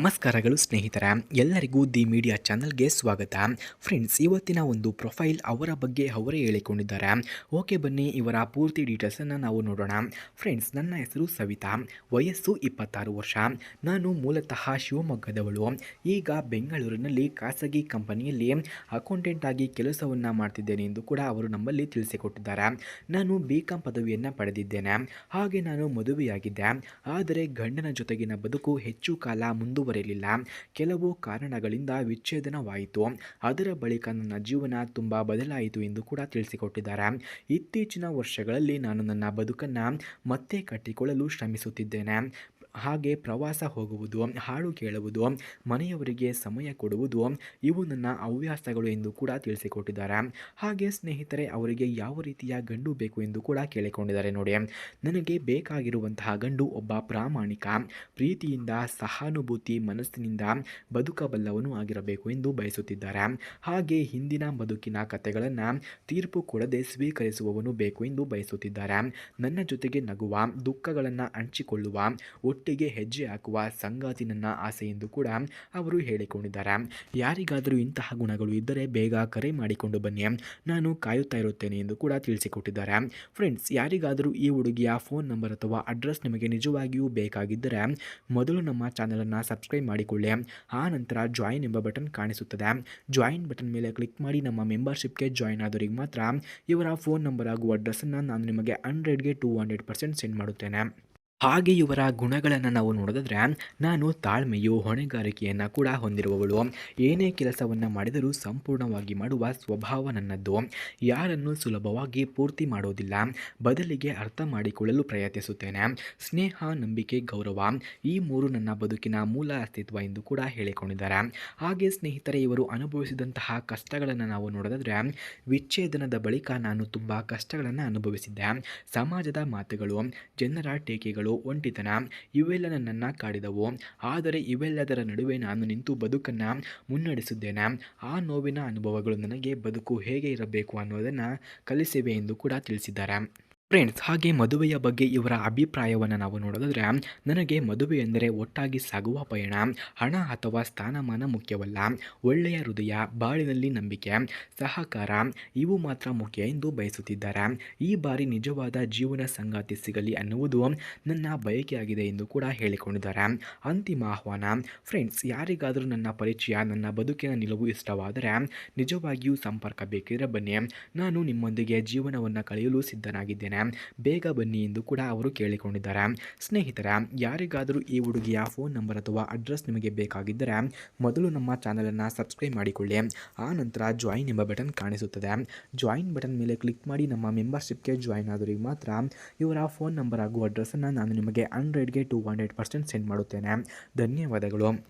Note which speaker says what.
Speaker 1: ನಮಸ್ಕಾರಗಳು ಸ್ನೇಹಿತರ ಎಲ್ಲರಿಗೂ ದಿ ಮೀಡಿಯಾ ಚಾನಲ್ಗೆ ಸ್ವಾಗತ. ಫ್ರೆಂಡ್ಸ್, ಇವತ್ತಿನ ಒಂದು ಪ್ರೊಫೈಲ್ ಅವರ ಬಗ್ಗೆ ಅವರೇ ಹೇಳಿಕೊಂಡಿದ್ದಾರೆ. ಓಕೆ, ಬನ್ನಿ ಇವರ ಪೂರ್ತಿ ಡೀಟೇಲ್ಸನ್ನು ನಾವು ನೋಡೋಣ. ಫ್ರೆಂಡ್ಸ್, ನನ್ನ ಹೆಸರು ಸವಿತಾ, ವಯಸ್ಸು 26 ವರ್ಷ. ನಾನು ಮೂಲತಃ ಶಿವಮೊಗ್ಗದವಳು. ಈಗ ಬೆಂಗಳೂರಿನಲ್ಲಿ ಖಾಸಗಿ ಕಂಪನಿಯಲ್ಲಿ ಅಕೌಂಟೆಂಟ್ ಆಗಿ ಕೆಲಸವನ್ನು ಮಾಡ್ತಿದ್ದೇನೆ ಎಂದು ಕೂಡ ಅವರು ನಮ್ಮಲ್ಲಿ ತಿಳಿಸಿಕೊಟ್ಟಿದ್ದಾರೆ. ನಾನು BCom ಪದವಿಯನ್ನು ಪಡೆದಿದ್ದೇನೆ. ಹಾಗೆ ನಾನು ಮದುವೆಯಾಗಿದ್ದೆ. ಆದರೆ ಗಂಡನ ಜೊತೆಗಿನ ಬದುಕು ಹೆಚ್ಚು ಕಾಲ ಮುಂದುವರೆಯಲಿಲ್ಲ. ಕೆಲವು ಕಾರಣಗಳಿಂದ ವಿಚ್ಛೇದನವಾಯಿತು. ಅದರ ಬಳಿಕ ನನ್ನ ಜೀವನ ತುಂಬ ಬದಲಾಯಿತು ಎಂದು ಕೂಡ ತಿಳಿಸಿಕೊಟ್ಟಿದ್ದಾರೆ. ಇತ್ತೀಚಿನ ವರ್ಷಗಳಲ್ಲಿ ನಾನು ನನ್ನ ಬದುಕನ್ನು ಮತ್ತೆ ಕಟ್ಟಿಕೊಳ್ಳಲು ಶ್ರಮಿಸುತ್ತಿದ್ದೇನೆ. ಹಾಗೆ ಪ್ರವಾಸ ಹೋಗುವುದು, ಹಾಡು ಕೇಳುವುದು, ಮನೆಯವರಿಗೆ ಸಮಯ ಕೊಡುವುದು ಇವು ನನ್ನ ಹವ್ಯಾಸಗಳು ಎಂದು ಕೂಡ ತಿಳಿಸಿಕೊಟ್ಟಿದ್ದಾರೆ. ಹಾಗೆ ಸ್ನೇಹಿತರೆ, ಅವರಿಗೆ ಯಾವ ರೀತಿಯ ಗಂಡು ಬೇಕು ಎಂದು ಕೂಡ ಕೇಳಿಕೊಂಡಿದ್ದಾರೆ. ನೋಡಿ, ನನಗೆ ಬೇಕಾಗಿರುವಂತಹ ಗಂಡು ಒಬ್ಬ ಪ್ರಾಮಾಣಿಕ, ಪ್ರೀತಿಯಿಂದ, ಸಹಾನುಭೂತಿ ಮನಸ್ಸಿನಿಂದ ಬದುಕಬಲ್ಲವನು ಆಗಿರಬೇಕು ಎಂದು ಬಯಸುತ್ತಿದ್ದಾರೆ. ಹಾಗೆ ಹಿಂದಿನ ಬದುಕಿನ ಕಥೆಗಳನ್ನು ತೀರ್ಪು ಕೊಡದೆ ಸ್ವೀಕರಿಸುವವನು ಬೇಕು ಎಂದು ಬಯಸುತ್ತಿದ್ದಾರೆ. ನನ್ನ ಜೊತೆಗೆ ನಗುವ, ದುಃಖಗಳನ್ನು ಹಂಚಿಕೊಳ್ಳುವ, ಒಟ್ಟಿಗೆ ಹೆಜ್ಜೆ ಹಾಕುವ ಸಂಗಾತಿ ನನ್ನ ಆಸೆ ಎಂದು ಕೂಡ ಅವರು ಹೇಳಿಕೊಂಡಿದ್ದಾರೆ. ಯಾರಿಗಾದರೂ ಇಂತಹ ಗುಣಗಳು ಇದ್ದರೆ ಬೇಗ ಕರೆ ಮಾಡಿಕೊಂಡು ಬನ್ನಿ, ನಾನು ಕಾಯುತ್ತಾ ಇರುತ್ತೇನೆ ಎಂದು ಕೂಡ ತಿಳಿಸಿಕೊಟ್ಟಿದ್ದಾರೆ. ಫ್ರೆಂಡ್ಸ್, ಯಾರಿಗಾದರೂ ಈ ಹುಡುಗಿಯ ಫೋನ್ ನಂಬರ್ ಅಥವಾ ಅಡ್ರೆಸ್ ನಿಮಗೆ ನಿಜವಾಗಿಯೂ ಬೇಕಾಗಿದ್ದರೆ ಮೊದಲು ನಮ್ಮ ಚಾನಲನ್ನು ಸಬ್ಸ್ಕ್ರೈಬ್ ಮಾಡಿಕೊಳ್ಳಿ. ಆ ನಂತರ ಜಾಯಿನ್ ಎಂಬ ಬಟನ್ ಕಾಣಿಸುತ್ತದೆ. ಜಾಯಿನ್ ಬಟನ್ ಮೇಲೆ ಕ್ಲಿಕ್ ಮಾಡಿ ನಮ್ಮ ಮೆಂಬರ್ಶಿಪ್ಗೆ ಜಾಯಿನ್ ಆದವರಿಗೆ ಮಾತ್ರ ಇವರ ಫೋನ್ ನಂಬರ್ ಹಾಗೂ ಅಡ್ರೆಸ್ಸನ್ನು ನಾನು ನಿಮಗೆ 100ಗೆ 200% ಸೆಂಡ್ ಮಾಡುತ್ತೇನೆ. ಹಾಗೆ ಇವರ ಗುಣಗಳನ್ನು ನಾವು ನೋಡೋದಾದರೆ, ನಾನು ತಾಳ್ಮೆಯು, ಹೊಣೆಗಾರಿಕೆಯನ್ನು ಕೂಡ ಹೊಂದಿರುವವಳು. ಏನೇ ಕೆಲಸವನ್ನು ಮಾಡಿದರೂ ಸಂಪೂರ್ಣವಾಗಿ ಮಾಡುವ ಸ್ವಭಾವ ನನ್ನದ್ದು. ಯಾರನ್ನು ಸುಲಭವಾಗಿ ಪೂರ್ತಿ ಮಾಡೋದಿಲ್ಲ, ಬದಲಿಗೆ ಅರ್ಥ ಮಾಡಿಕೊಳ್ಳಲು ಪ್ರಯತ್ನಿಸುತ್ತೇನೆ. ಸ್ನೇಹ, ನಂಬಿಕೆ, ಗೌರವ ಈ ಮೂರು ನನ್ನ ಬದುಕಿನ ಮೂಲ ಅಸ್ತಿತ್ವ ಎಂದು ಕೂಡ ಹೇಳಿಕೊಂಡಿದ್ದಾರೆ. ಹಾಗೆ ಸ್ನೇಹಿತರೆ, ಇವರು ಅನುಭವಿಸಿದಂತಹ ಕಷ್ಟಗಳನ್ನು ನಾವು ನೋಡೋದಾದರೆ, ವಿಚ್ಛೇದನದ ಬಳಿಕ ನಾನು ತುಂಬ ಕಷ್ಟಗಳನ್ನು ಅನುಭವಿಸಿದ್ದೆ. ಸಮಾಜದ ಮಾತುಗಳು, ಜನರ ಟೀಕೆಗಳು, ಒಂಟಿತನ ಇವೆಲ್ಲ ನನ್ನನ್ನು ಕಾಡಿದವು. ಆದರೆ ಇವೆಲ್ಲದರ ನಡುವೆ ನಾನು ನಿಂತು ಬದುಕನ್ನು ಮುನ್ನಡೆಸಿದ್ದೇನೆ. ಆ ನೋವಿನ ಅನುಭವಗಳು ನನಗೆ ಬದುಕು ಹೇಗೆ ಇರಬೇಕು ಅನ್ನೋದನ್ನು ಕಲಿಸಿವೆ ಎಂದು ಕೂಡ ತಿಳಿಸಿದ್ದಾರೆ. ಫ್ರೆಂಡ್ಸ್, ಹಾಗೆ ಮದುವೆಯ ಬಗ್ಗೆ ಇವರ ಅಭಿಪ್ರಾಯವನ್ನು ನಾವು ನೋಡೋದಾದರೆ, ನನಗೆ ಮದುವೆ ಎಂದರೆ ಒಟ್ಟಾಗಿ ಸಾಗುವ ಪಯಣ. ಹಣ ಅಥವಾ ಸ್ಥಾನಮಾನ ಮುಖ್ಯವಲ್ಲ. ಒಳ್ಳೆಯ ಹೃದಯ, ಬಾಳಿನಲ್ಲಿ ನಂಬಿಕೆ, ಸಹಕಾರ ಇವು ಮಾತ್ರ ಮುಖ್ಯ ಎಂದು ಬಯಸುತ್ತಿದ್ದಾರೆ. ಈ ಬಾರಿ ನಿಜವಾದ ಜೀವನ ಸಂಗಾತಿ ಸಿಗಲಿ ಅನ್ನುವುದು ನನ್ನ ಬಯಕೆಯಾಗಿದೆ ಎಂದು ಕೂಡ ಹೇಳಿಕೊಂಡಿದ್ದಾರೆ. ಅಂತಿಮ ಆಹ್ವಾನ. ಫ್ರೆಂಡ್ಸ್, ಯಾರಿಗಾದರೂ ನನ್ನ ಪರಿಚಯ, ನನ್ನ ಬದುಕಿನ ನಿಲುವು ಇಷ್ಟವಾದರೆ ನಿಜವಾಗಿಯೂ ಸಂಪರ್ಕ ಬೇಕಿದ್ರೆ ಬನ್ನಿ, ನಾನು ನಿಮ್ಮೊಂದಿಗೆ ಜೀವನವನ್ನು ಕಳೆಯಲು ಸಿದ್ಧನಾಗಿದ್ದೇನೆ. ಬೇಗ ಬನ್ನಿ ಎಂದು ಕೂಡ ಅವರು ಕೇಳಿಕೊಂಡಿದ್ದಾರೆ. ಸ್ನೇಹಿತರ, ಯಾರಿಗಾದರೂ ಈ ಹುಡುಗಿಯ ಫೋನ್ ನಂಬರ್ ಅಥವಾ ಅಡ್ರೆಸ್ ನಿಮಗೆ ಬೇಕಾಗಿದ್ದರೆ ಮೊದಲು ನಮ್ಮ ಚಾನಲನ್ನು ಸಬ್ಸ್ಕ್ರೈಬ್ ಮಾಡಿಕೊಳ್ಳಿ. ಆ ನಂತರ ಜಾಯಿನ್ ಎಂಬ ಬಟನ್ ಕಾಣಿಸುತ್ತದೆ. ಜಾಯಿನ್ ಬಟನ್ ಮೇಲೆ ಕ್ಲಿಕ್ ಮಾಡಿ ನಮ್ಮ ಮೆಂಬರ್ಶಿಪ್ಗೆ ಜಾಯಿನ್ ಆದವರಿಗೆ ಮಾತ್ರ ಇವರ ಫೋನ್ ನಂಬರ್ ಹಾಗೂ ಅಡ್ರೆಸ್ಸನ್ನು ನಾನು ನಿಮಗೆ 100ಗೆ 200% ಸೆಂಡ್ ಮಾಡುತ್ತೇನೆ. ಧನ್ಯವಾದಗಳು.